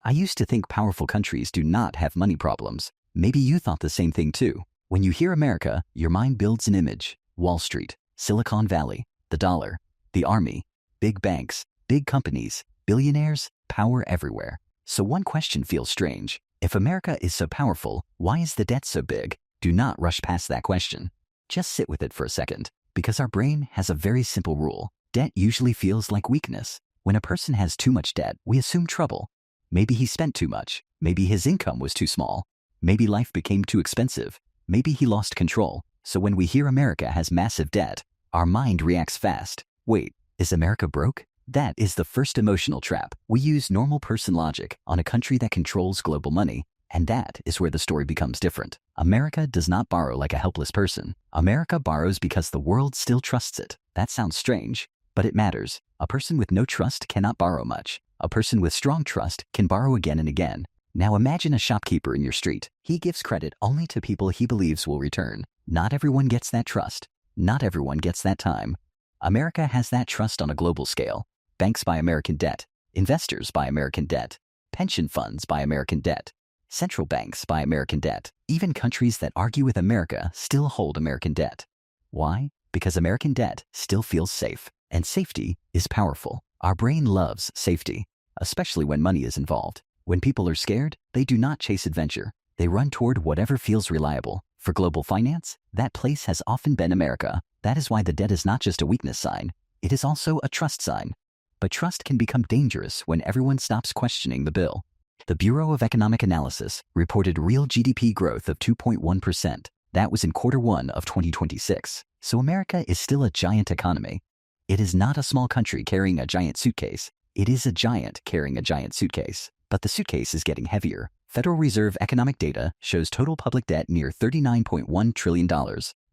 I used to think powerful countries do not have money problems. Maybe you thought the same thing too. When you hear America, your mind builds an image. Wall Street, Silicon Valley, the dollar, the army, big banks, big companies, billionaires, power everywhere. So one question feels strange. If America is so powerful, why is the debt so big? Do not rush past that question. Just sit with it for a second, because our brain has a very simple rule. Debt usually feels like weakness. When a person has too much debt, we assume trouble. Maybe he spent too much. Maybe his income was too small. Maybe life became too expensive. Maybe he lost control. So when we hear America has massive debt, our mind reacts fast. Wait, is America broke? That is the first emotional trap. We use normal person logic on a country that controls global money, and that is where the story becomes different. America does not borrow like a helpless person. America borrows because the world still trusts it. That sounds strange, but it matters. A person with no trust cannot borrow much. A person with strong trust can borrow again and again. Now imagine a shopkeeper in your street. He gives credit only to people he believes will return. Not everyone gets that trust. Not everyone gets that time. America has that trust on a global scale. Banks buy American debt. Investors buy American debt. Pension funds buy American debt. Central banks buy American debt. Even countries that argue with America still hold American debt. Why? Because American debt still feels safe. And safety is powerful. Our brain loves safety, especially when money is involved. When people are scared, they do not chase adventure. They run toward whatever feels reliable. For global finance, that place has often been America. That is why the debt is not just a weakness sign. It is also a trust sign. But trust can become dangerous when everyone stops questioning the bill. The Bureau of Economic Analysis reported real GDP growth of 2.1%. That was in Q1 of 2026. So America is still a giant economy. It is not a small country carrying a giant suitcase. It is a giant carrying a giant suitcase. But the suitcase is getting heavier. Federal Reserve economic data shows total public debt near $39.1 trillion.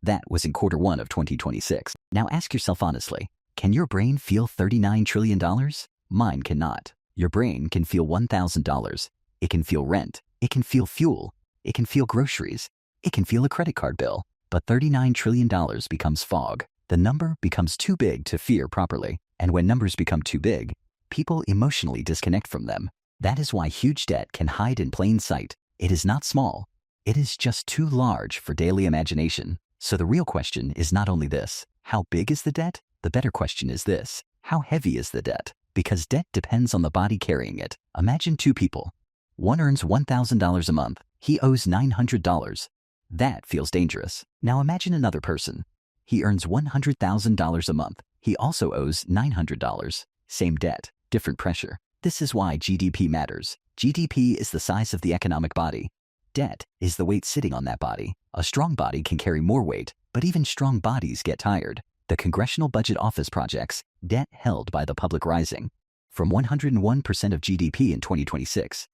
That was in Q1 of 2026. Now ask yourself honestly, can your brain feel $39 trillion? Mine cannot. Your brain can feel $1,000. It can feel rent. It can feel fuel. It can feel groceries. It can feel a credit card bill. But $39 trillion becomes fog. The number becomes too big to fear properly. And when numbers become too big, people emotionally disconnect from them. That is why huge debt can hide in plain sight. It is not small. It is just too large for daily imagination. So the real question is not only this, how big is the debt? The better question is this, how heavy is the debt? Because debt depends on the body carrying it. Imagine two people. One earns $1,000 a month. He owes $900. That feels dangerous. Now imagine another person. He earns $100,000 a month. He also owes $900. Same debt, different pressure. This is why GDP matters. GDP is the size of the economic body. Debt is the weight sitting on that body. A strong body can carry more weight, but even strong bodies get tired. The Congressional Budget Office projects debt held by the public rising from 101% of GDP in 2026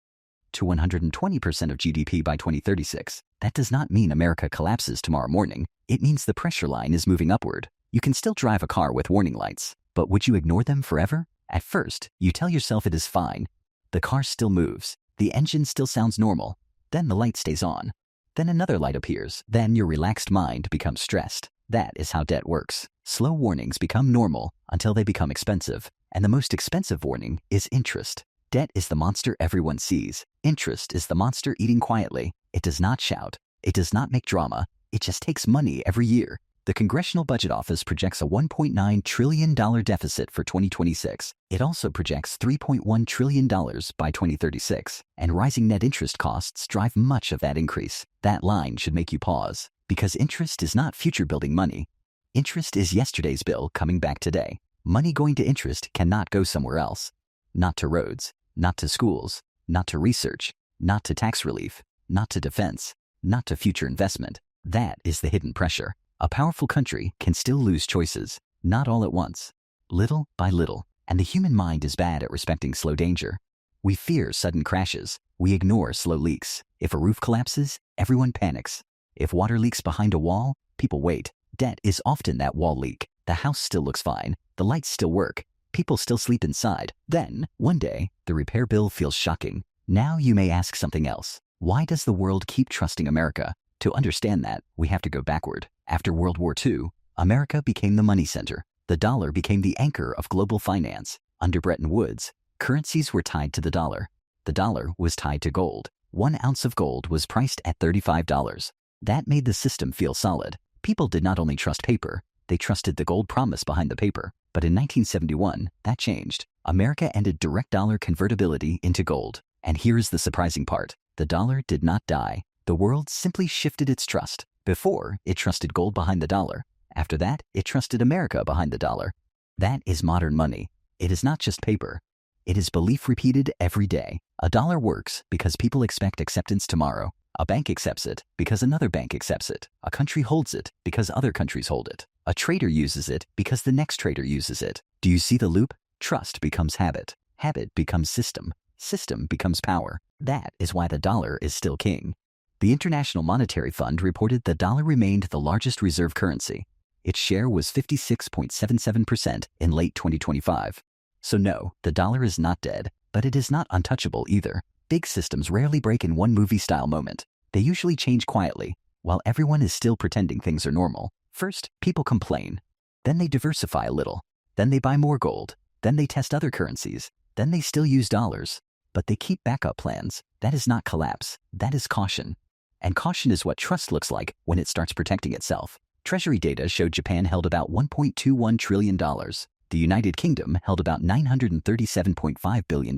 to 120% of GDP by 2036. That does not mean America collapses tomorrow morning. It means the pressure line is moving upward. You can still drive a car with warning lights, but would you ignore them forever? At first, you tell yourself it is fine. The car still moves. The engine still sounds normal. Then the light stays on. Then another light appears. Then your relaxed mind becomes stressed. That is how debt works. Slow warnings become normal until they become expensive. And the most expensive warning is interest. Debt is the monster everyone sees. Interest is the monster eating quietly. It does not shout. It does not make drama. It just takes money every year. The Congressional Budget Office projects a $1.9 trillion deficit for 2026. It also projects $3.1 trillion by 2036. And rising net interest costs drive much of that increase. That line should make you pause. Because interest is not future-building money. Interest is yesterday's bill coming back today. Money going to interest cannot go somewhere else. Not to roads, not to schools, not to research, not to tax relief, not to defense, not to future investment. That is the hidden pressure. A powerful country can still lose choices, not all at once, little by little. And the human mind is bad at respecting slow danger. We fear sudden crashes. We ignore slow leaks. If a roof collapses, everyone panics. If water leaks behind a wall, people wait. Debt is often that wall leak. The house still looks fine. The lights still work. People still sleep inside. Then, one day, the repair bill feels shocking. Now you may ask something else. Why does the world keep trusting America? To understand that, we have to go backward. After World War II, America became the money center. The dollar became the anchor of global finance. Under Bretton Woods, currencies were tied to the dollar. The dollar was tied to gold. 1 ounce of gold was priced at $35. That made the system feel solid. People did not only trust paper, they trusted the gold promise behind the paper. But in 1971, that changed. America ended direct dollar convertibility into gold. And here is the surprising part. The dollar did not die. The world simply shifted its trust. Before, it trusted gold behind the dollar. After that, it trusted America behind the dollar. That is modern money. It is not just paper. It is belief repeated every day. A dollar works because people expect acceptance tomorrow. A bank accepts it because another bank accepts it. A country holds it because other countries hold it. A trader uses it because the next trader uses it. Do you see the loop? Trust becomes habit. Habit becomes system. System becomes power. That is why the dollar is still king. The International Monetary Fund reported the dollar remained the largest reserve currency. Its share was 56.77% in late 2025. So no, the dollar is not dead, but it is not untouchable either. Big systems rarely break in one movie-style moment. They usually change quietly, while everyone is still pretending things are normal. First, people complain. Then they diversify a little. Then they buy more gold. Then they test other currencies. Then they still use dollars. But they keep backup plans. That is not collapse. That is caution. And caution is what trust looks like when it starts protecting itself. Treasury data showed Japan held about $1.21 trillion. The United Kingdom held about $937.5 billion.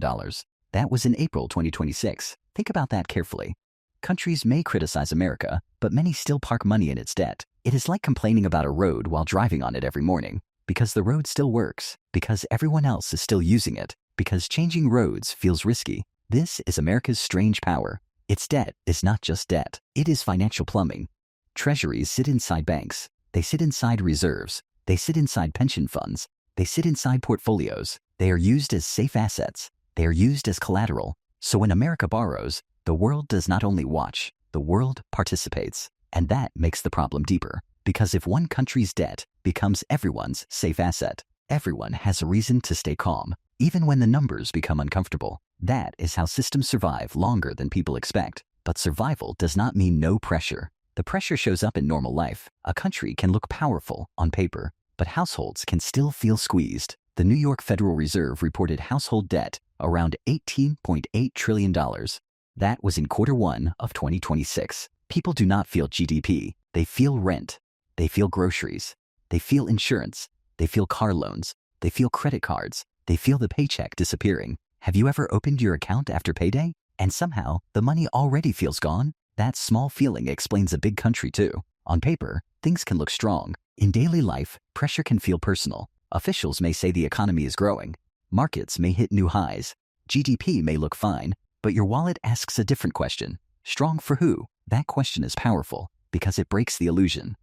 That was in April 2026. Think about that carefully. Countries may criticize America, but many still park money in its debt. It is like complaining about a road while driving on it every morning. Because the road still works. Because everyone else is still using it. Because changing roads feels risky. This is America's strange power. Its debt is not just debt. It is financial plumbing. Treasuries sit inside banks. They sit inside reserves. They sit inside pension funds. They sit inside portfolios. They are used as safe assets. They are used as collateral. So when America borrows, the world does not only watch, the world participates. And that makes the problem deeper. Because if one country's debt becomes everyone's safe asset, everyone has a reason to stay calm, even when the numbers become uncomfortable. That is how systems survive longer than people expect. But survival does not mean no pressure. The pressure shows up in normal life. A country can look powerful on paper, but households can still feel squeezed. The New York Federal Reserve reported household debt around $18.8 trillion. That was in Q1 of 2026. People do not feel GDP. They feel rent. They feel groceries. They feel insurance. They feel car loans. They feel credit cards. They feel the paycheck disappearing. Have you ever opened your account after payday? And somehow, the money already feels gone? That small feeling explains a big country too. On paper, things can look strong. In daily life, pressure can feel personal. Officials may say the economy is growing. Markets may hit new highs. GDP may look fine, but your wallet asks a different question. Strong for who? That question is powerful because it breaks the illusion.